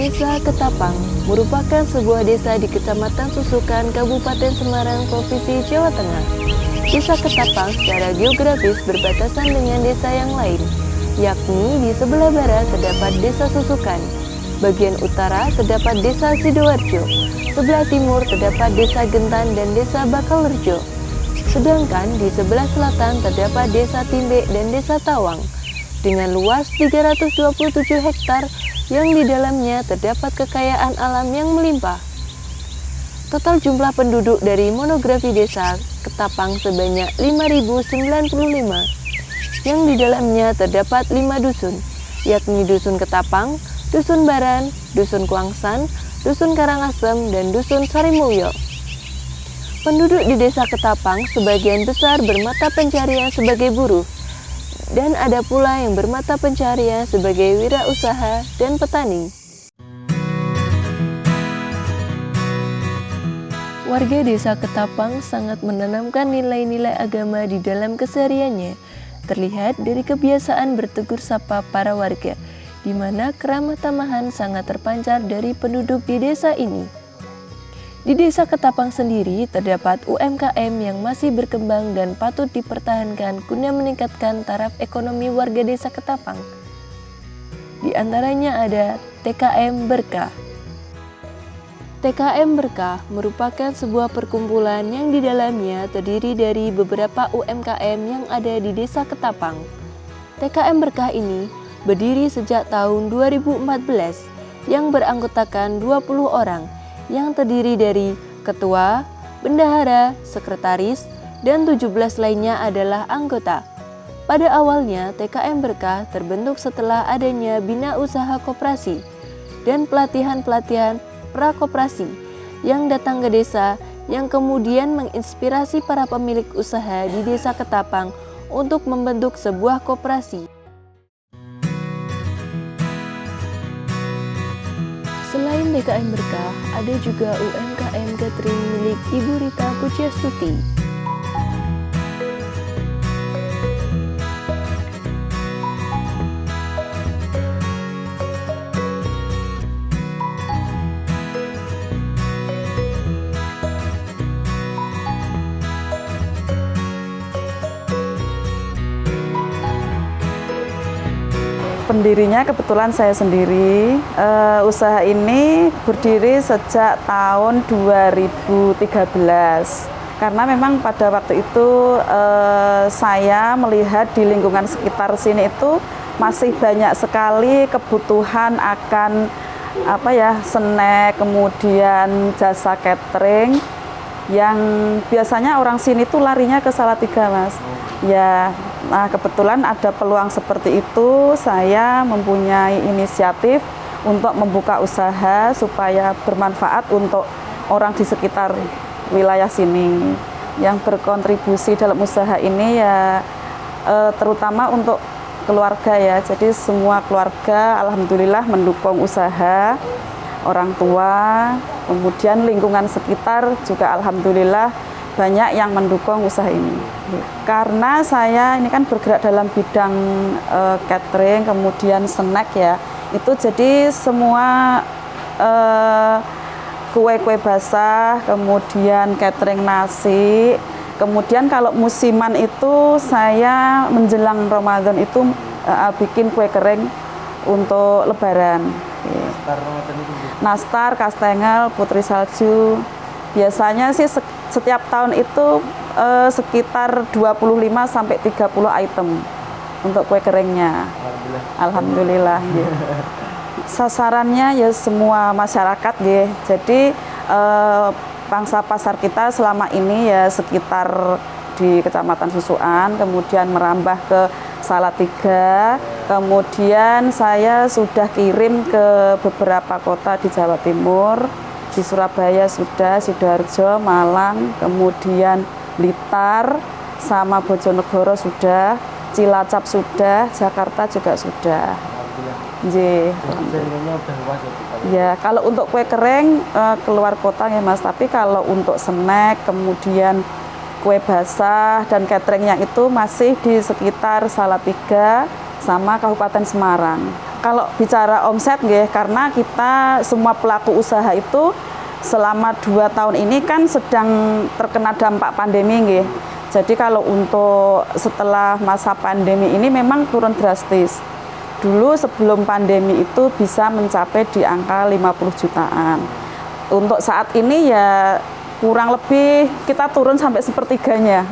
Desa Ketapang merupakan sebuah desa di Kecamatan Susukan, Kabupaten Semarang, Provinsi Jawa Tengah. Desa Ketapang secara geografis berbatasan dengan desa yang lain, yakni di sebelah barat terdapat Desa Susukan, bagian utara terdapat Desa Sidoarjo, sebelah timur terdapat Desa Gentan dan Desa Bakalrejo. Sedangkan di sebelah selatan terdapat Desa Timbe dan Desa Tawang, dengan luas 327 hektar yang di dalamnya terdapat kekayaan alam yang melimpah. Total jumlah penduduk dari monografi Desa Ketapang sebanyak 5.095, yang di dalamnya terdapat 5 dusun, yakni Dusun Ketapang, Dusun Baran, Dusun Kuangsan, Dusun Karangasem, dan Dusun Sarimulyo. Penduduk di Desa Ketapang sebagian besar bermata pencarian sebagai buruh, dan ada pula yang bermata pencarian sebagai wirausaha dan petani. Warga Desa Ketapang sangat menanamkan nilai-nilai agama di dalam kesehariannya, terlihat dari kebiasaan bertegur sapa para warga, di mana keramah tamahan sangat terpancar dari penduduk di desa ini. Di Desa Ketapang sendiri terdapat UMKM yang masih berkembang dan patut dipertahankan guna meningkatkan taraf ekonomi warga Desa Ketapang. Di antaranya ada TKM Berkah. TKM Berkah merupakan sebuah perkumpulan yang di dalamnya terdiri dari beberapa UMKM yang ada di Desa Ketapang. TKM Berkah ini berdiri sejak tahun 2014 yang beranggotakan 20 orang, yang terdiri dari ketua, bendahara, sekretaris, dan 17 lainnya adalah anggota. Pada awalnya, TKM Berkah terbentuk setelah adanya bina usaha koperasi dan pelatihan-pelatihan prakoperasi yang datang ke desa, yang kemudian menginspirasi para pemilik usaha di Desa Ketapang untuk membentuk sebuah koperasi. Selain TKM Berkah, ada juga UMKM catering milik Ibu Rita Pujiastuti. Pendirinya kebetulan saya sendiri. Usaha ini berdiri sejak tahun 2013. Karena memang pada waktu itu saya melihat di lingkungan sekitar sini itu masih banyak sekali kebutuhan akan snack, kemudian jasa catering yang biasanya orang sini tuh larinya ke Salatiga, Mas. Ya, nah kebetulan ada peluang seperti itu, saya mempunyai inisiatif untuk membuka usaha supaya bermanfaat untuk orang di sekitar wilayah sini. Yang berkontribusi dalam usaha ini ya terutama untuk keluarga ya. Jadi semua keluarga alhamdulillah mendukung usaha, orang tua, kemudian lingkungan sekitar juga alhamdulillah banyak yang mendukung usaha ini. Karena saya ini kan bergerak dalam bidang catering, kemudian snack ya, itu jadi semua kue-kue basah, kemudian catering nasi, kemudian kalau musiman itu saya menjelang Ramadan itu bikin kue kering untuk Lebaran. Nastar, kastengel, putri salju. Biasanya sih setiap tahun itu sekitar 25 sampai 30 item untuk kue keringnya. Alhamdulillah. Ya. Sasarannya ya semua masyarakat ya. Jadi pangsa pasar kita selama ini ya sekitar di Kecamatan Susukan, kemudian merambah ke Salatiga, kemudian saya sudah kirim ke beberapa kota di Jawa Timur, di Surabaya sudah, Sidoarjo, Malang, kemudian Blitar, sama Bojonegoro sudah, Cilacap sudah, Jakarta juga sudah. Ya, kalau untuk kue kering keluar kota ya Mas, tapi kalau untuk snack, kemudian kue basah dan cateringnya itu masih di sekitar Salatiga sama Kabupaten Semarang. Kalau bicara omset nggih, karena kita semua pelaku usaha itu selama 2 tahun ini kan sedang terkena dampak pandemi nggih. Jadi kalau untuk setelah masa pandemi ini memang turun drastis. Dulu sebelum pandemi itu bisa mencapai di angka 50 jutaan. Untuk saat ini ya kurang lebih kita turun sampai sepertiganya.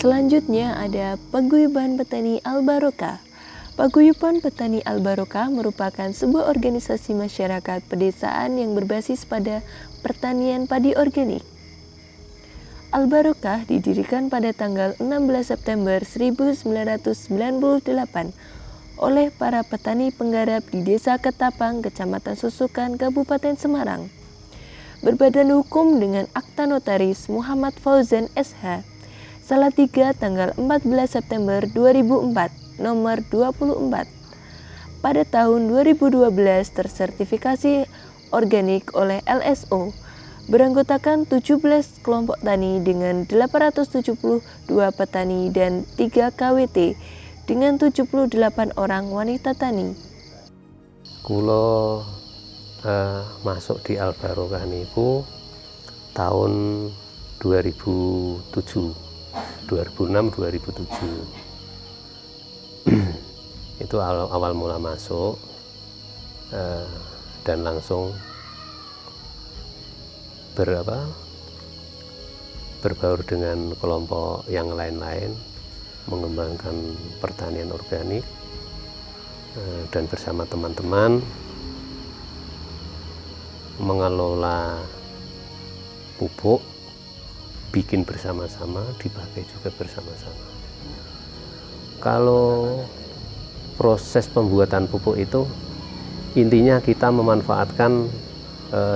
Selanjutnya ada Paguyuban Petani Al-Barokah. Paguyuban Petani Al-Barokah merupakan sebuah organisasi masyarakat pedesaan yang berbasis pada pertanian padi organik. Al-Barokah didirikan pada tanggal 16 September 1998 oleh para petani penggarap di Desa Ketapang, Kecamatan Susukan, Kabupaten Semarang. Berbadan hukum dengan akta notaris Muhammad Fauzan SH. Salatiga tanggal 14 September 2004, nomor 24. Pada tahun 2012 tersertifikasi organik oleh LSO, beranggotakan 17 kelompok tani dengan 872 petani dan 3 KWT dengan 78 orang wanita tani. Kulo masuk di Al-Barokah niku tahun 2006-2007 itu awal mula masuk dan langsung berbaur dengan kelompok yang lain-lain mengembangkan pertanian organik dan bersama teman-teman mengelola pupuk, bikin bersama-sama, dipakai juga bersama-sama. Kalau proses pembuatan pupuk itu intinya kita memanfaatkan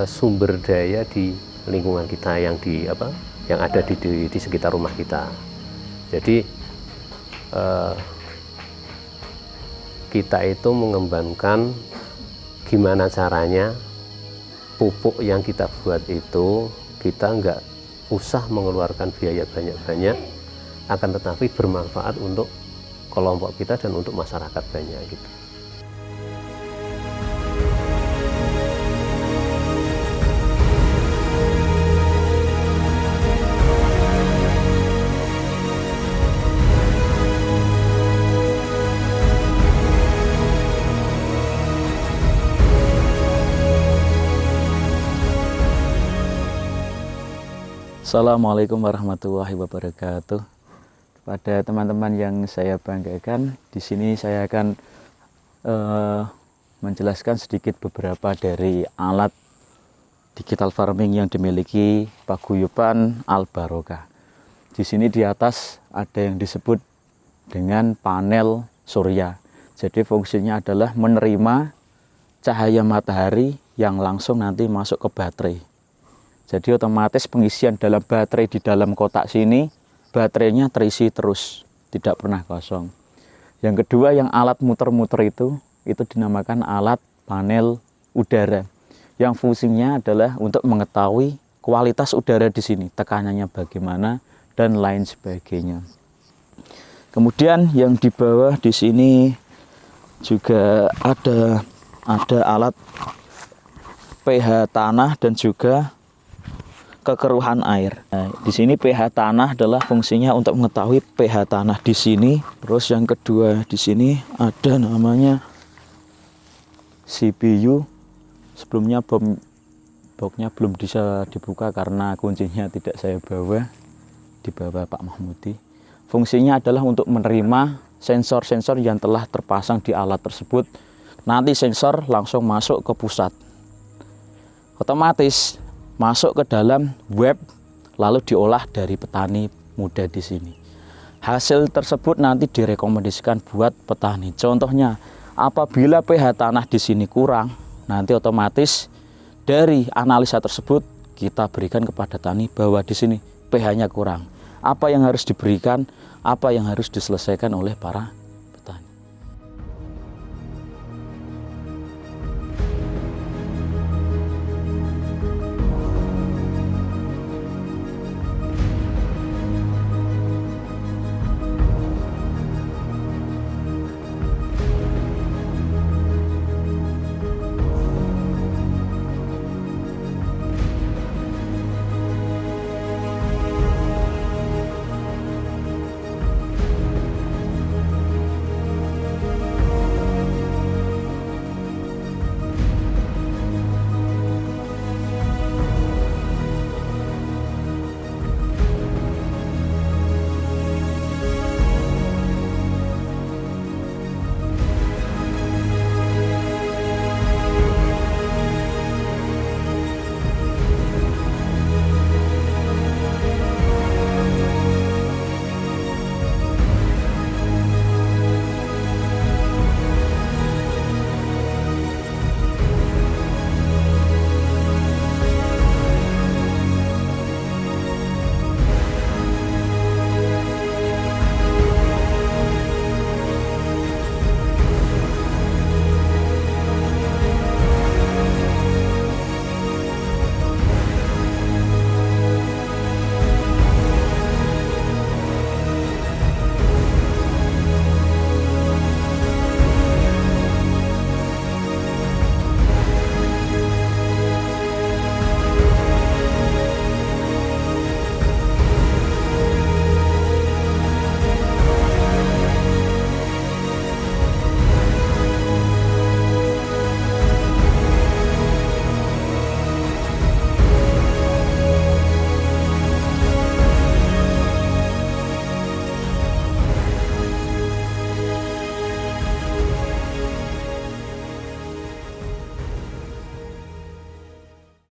sumber daya di lingkungan kita yang ada di sekitar rumah kita. Jadi kita itu mengembangkan gimana caranya pupuk yang kita buat itu kita nggak usah mengeluarkan biaya banyak-banyak, akan tetapi bermanfaat untuk kelompok kita dan untuk masyarakat banyak gitu. Assalamualaikum warahmatullahi wabarakatuh. Pada teman-teman yang saya banggakan, di sini saya akan menjelaskan sedikit beberapa dari alat digital farming yang dimiliki Paguyuban Al-Barokah. Di sini di atas ada yang disebut dengan panel surya. Jadi fungsinya adalah menerima cahaya matahari yang langsung nanti masuk ke baterai. Jadi otomatis pengisian dalam baterai di dalam kotak sini baterainya terisi terus, tidak pernah kosong. Yang kedua, yang alat muter-muter itu dinamakan alat panel udara. Yang fungsinya adalah untuk mengetahui kualitas udara di sini, tekanannya bagaimana dan lain sebagainya. Kemudian yang di bawah di sini juga ada alat pH tanah dan juga kekeruhan air. Nah, di sini pH tanah adalah fungsinya untuk mengetahui pH tanah di sini. Terus yang kedua di sini ada namanya CPU. Sebelumnya boxnya belum bisa dibuka karena kuncinya tidak saya bawa, dibawa Pak Mahmudi. Fungsinya adalah untuk menerima sensor-sensor yang telah terpasang di alat tersebut. Nanti sensor langsung masuk ke pusat, otomatis masuk ke dalam web, lalu diolah dari petani muda di sini. Hasil tersebut nanti direkomendasikan buat petani. Contohnya, apabila pH tanah di sini kurang, nanti otomatis dari analisa tersebut kita berikan kepada petani bahwa di sini pH-nya kurang. Apa yang harus diberikan, apa yang harus diselesaikan oleh para